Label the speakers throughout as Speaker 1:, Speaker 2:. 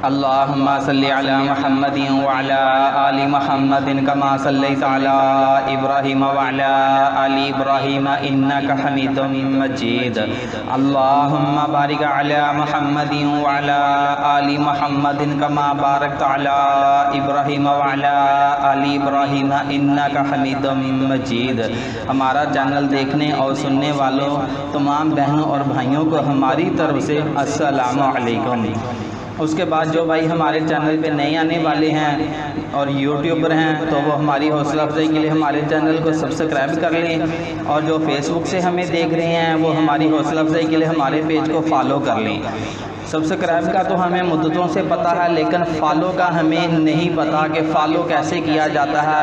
Speaker 1: اللہم صلی علی محمد وعلی آل محمد کما صلیت علی ابراہیم وعلی آل ابراہیم انک حمید مجید۔ اللہم بارک علی محمد وعلی آل محمد کما بارکت علی ابراہیم وعلی آل ابراہیم انک حمید مجید۔ ہمارا چینل دیکھنے اور سننے والوں تمام بہنوں اور بھائیوں کو ہماری طرف سے السلام علیکم۔ اس کے بعد جو بھائی ہمارے چینل پہ نئے آنے والے ہیں اور یوٹیوبر ہیں تو وہ ہماری حوصلہ افزائی کے لیے ہمارے چینل کو سبسکرائب کر لیں، اور جو فیس بک سے ہمیں دیکھ رہے ہیں وہ ہماری حوصلہ افزائی کے لیے ہمارے پیج کو فالو کر لیں۔ سبسکرائب کا تو ہمیں مدتوں سے پتہ ہے، لیکن فالو کا ہمیں نہیں پتہ کہ فالو کیسے کیا جاتا ہے۔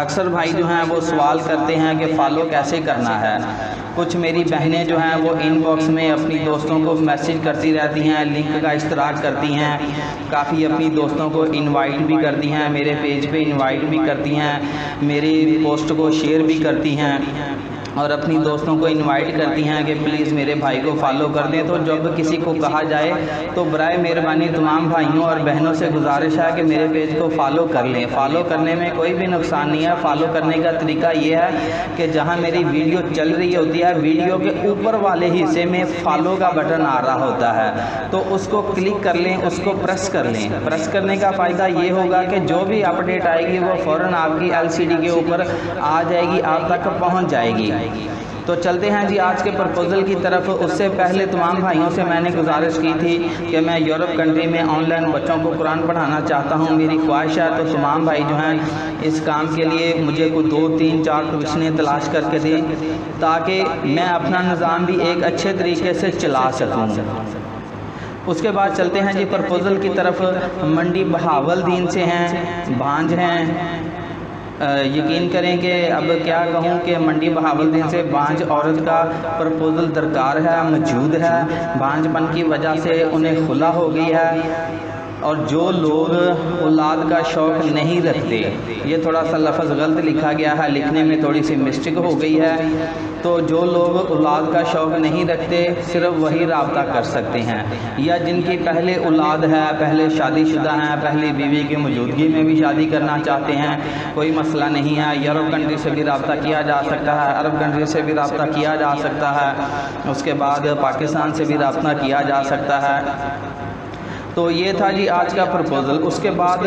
Speaker 1: اکثر بھائی جو ہیں وہ سوال کرتے ہیں کہ فالو کیسے کرنا ہے۔ کچھ میری بہنیں جو ہیں وہ ان باکس میں اپنی دوستوں کو میسیج کرتی رہتی ہیں، لنک کا اشتراک کرتی ہیں، کافی اپنی دوستوں کو انوائٹ بھی کرتی ہیں، میرے پیج پہ انوائٹ بھی کرتی ہیں، میری پوسٹ کو شیئر بھی کرتی ہیں اور اپنی دوستوں کو انوائٹ کرتی ہیں کہ پلیز میرے بھائی کو فالو کر دیں۔ تو جب کسی کو کہا جائے تو برائے مہربانی تمام بھائیوں اور بہنوں سے گزارش ہے کہ میرے پیج کو فالو کر لیں۔ فالو کرنے میں کوئی بھی نقصان نہیں ہے۔ فالو کرنے کا طریقہ یہ ہے کہ جہاں میری ویڈیو چل رہی ہوتی ہے، ویڈیو کے اوپر والے حصے میں فالو کا بٹن آ رہا ہوتا ہے، تو اس کو کلک کر لیں، اس کو پریس کر لیں۔ پریس کرنے کا فائدہ یہ ہوگا کہ جو بھی اپڈیٹ آئے گی وہ فوراً آپ کی LCD کے اوپر آ جائے گی، آپ تک پہنچ جائے گی۔ تو چلتے ہیں جی آج کے پرپوزل کی طرف۔ اس سے پہلے تمام بھائیوں سے میں نے گزارش کی تھی کہ میں یورپ کنٹری میں آن لائن بچوں کو قرآن پڑھانا چاہتا ہوں۔ میری خواہش ہے تو تمام بھائی جو ہیں اس کام کے لیے مجھے کوئی 2 3 4 ٹیوشنیں تلاش کر کے دیں تاکہ میں اپنا نظام بھی ایک اچھے طریقے سے چلا سکوں۔ اس کے بعد چلتے ہیں جی پرپوزل کی طرف۔ منڈی بہاولدین سے ہیں، بھانج ہیں۔ یقین کریں کہ اب کیا کہوں کہ منڈی بہاولدین سے بانج عورت کا پرپوزل درکار ہے، موجود ہے۔ بانج پن کی وجہ سے انہیں خلا ہو گئی ہے، اور جو لوگ اولاد کا شوق نہیں رکھتے، یہ تھوڑا سا لفظ غلط لکھا گیا ہے، لکھنے میں تھوڑی سی مسٹیک ہو گئی ہے، تو جو لوگ اولاد کا شوق نہیں رکھتے صرف وہی رابطہ کر سکتے ہیں، یا جن کی پہلے اولاد ہے، پہلے شادی شدہ ہیں، پہلی بیوی کی موجودگی میں بھی شادی کرنا چاہتے ہیں، کوئی مسئلہ نہیں ہے۔ یورپ کنٹری سے بھی رابطہ کیا جا سکتا ہے، عرب کنٹری سے بھی رابطہ کیا جا سکتا ہے، اس کے بعد پاکستان سے بھی رابطہ کیا جا سکتا ہے۔ تو یہ تھا جی آج کا پرپوزل۔ اس کے بعد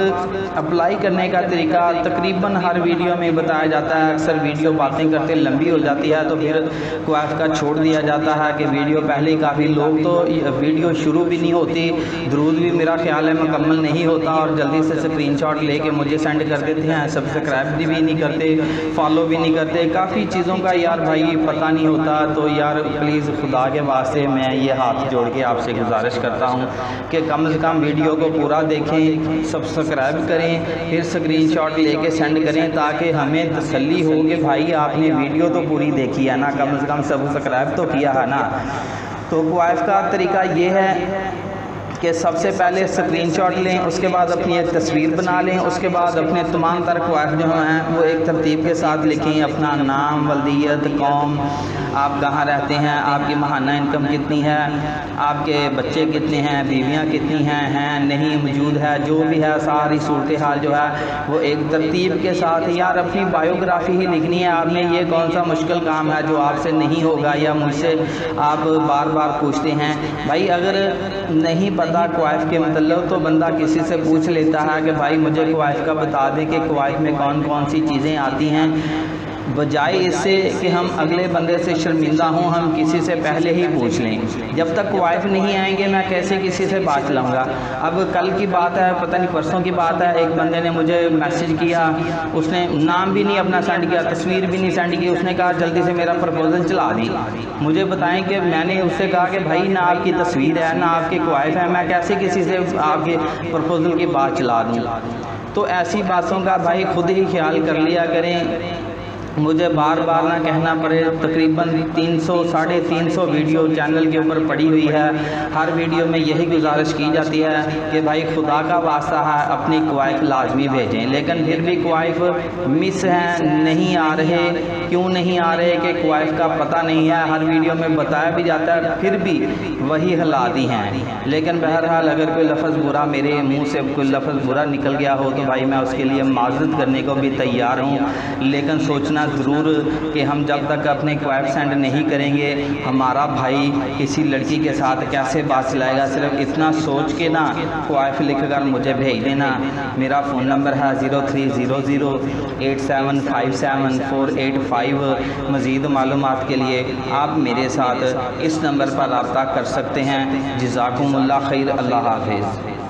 Speaker 1: اپلائی کرنے کا طریقہ تقریباً ہر ویڈیو میں بتایا جاتا ہے۔ اکثر ویڈیو باتیں کرتے لمبی ہو جاتی ہے تو پھر کوائف کا چھوڑ دیا جاتا ہے کہ ویڈیو پہلے ہی کافی لوگ تو ویڈیو شروع بھی نہیں ہوتی، درود بھی میرا خیال ہے مکمل نہیں ہوتا، اور جلدی سے اسکرین شاٹ لے کے مجھے سینڈ کر دیتے ہیں، سبسکرائب بھی نہیں کرتے، فالو بھی نہیں کرتے، کافی چیزوں کا یار بھائی پتہ نہیں ہوتا۔ تو یار پلیز خدا کے واسطے میں یہ ہاتھ جوڑ کے آپ سے گزارش کرتا ہوں کہ کم از کم ویڈیو کو پورا دیکھیں، سبسکرائب کریں، پھر اسکرین شاٹ لے کے سینڈ کریں تاکہ ہمیں تسلی ہو کہ بھائی آپ نے ویڈیو تو پوری دیکھی ہے نا، کم از کم سبسکرائب تو کیا ہے نا۔ تو کوائف کا طریقہ یہ ہے کہ سب سے پہلے اسکرین شاٹ لیں، اس کے بعد اپنی ایک تصویر بنا لیں، اس کے بعد اپنے تمام تر کوائف جو ہیں وہ ایک ترتیب کے ساتھ لکھیں، اپنا نام، ولدیت، قوم، آپ کہاں رہتے ہیں، آپ کی ماہانہ انکم کتنی ہے، آپ کے بچے کتنے ہیں، بیویاں کتنی ہیں نہیں، موجود ہے، جو بھی ہے ساری صورتحال جو ہے وہ ایک ترتیب کے ساتھ۔ یار اپنی بایوگرافی ہی لکھنی ہے آپ نے، یہ کون سا مشکل کام ہے جو آپ سے نہیں ہوگا یا مجھ سے آپ بار بار پوچھتے ہیں۔ بھائی اگر نہیں پتہ کوائف کے متعلق تو بندہ کسی سے پوچھ لیتا ہے کہ بھائی مجھے کوائف کا بتا دیں کہ کوائف میں کون کون سی چیزیں آتی ہیں، بجائے اس سے کہ ہم اگلے بندے سے شرمندہ ہوں ہم کسی سے پہلے ہی پوچھ لیں۔ جب تک کوائف نہیں آئیں گے میں کیسے کسی سے بات لاؤں گا۔ اب کل کی بات ہے، پتہ نہیں پرسوں کی بات ہے، ایک بندے نے مجھے میسیج کیا، اس نے نام بھی نہیں اپنا سینڈ کیا، تصویر بھی نہیں سینڈ کی، اس نے کہا جلدی سے میرا پرپوزل چلا دیں۔ مجھے بتائیں کہ میں نے اس سے کہا کہ بھائی نہ آپ کی تصویر ہے نہ آپ کی کوائف ہے، میں کیسے کسی سے آپ کے پرپوزل کی بات چلا دوں۔ تو ایسی باتوں کا بھائی خود ہی خیال کر لیا کریں مجھے بار بار نہ کہنا پڑے، تقریباً 300-350 ویڈیو چینل کے اوپر پڑی ہوئی ہے۔ ہر ویڈیو میں یہی گزارش کی جاتی ہے کہ بھائی خدا کا واسطہ ہے اپنی کوائف لازمی بھیجیں، لیکن پھر بھی کوائف مس ہیں، نہیں آ رہے۔ کیوں نہیں آ رہے کہ کوائف کا پتہ نہیں ہے، ہر ویڈیو میں بتایا بھی جاتا ہے، پھر بھی وہی حالات ہی ہیں۔ لیکن بہرحال اگر کوئی لفظ برا میرے منہ سے کوئی لفظ برا نکل گیا ہو تو بھائی میں اس کے لیے معذرت کرنے کو بھی تیار ہوں، لیکن سوچنا ضرور کہ ہم جب تک اپنے کوائف سینڈ نہیں کریں گے ہمارا بھائی کسی لڑکی کے ساتھ کیسے بات چلائے گا۔ صرف اتنا سوچ کے نا کوائف لکھ کر مجھے بھیج دینا۔ میرا فون نمبر ہے 0300875748 مزید معلومات کے لیے آپ میرے ساتھ اس نمبر پر رابطہ کر سکتے ہیں۔ جزاکم اللہ خیر، اللہ حافظ۔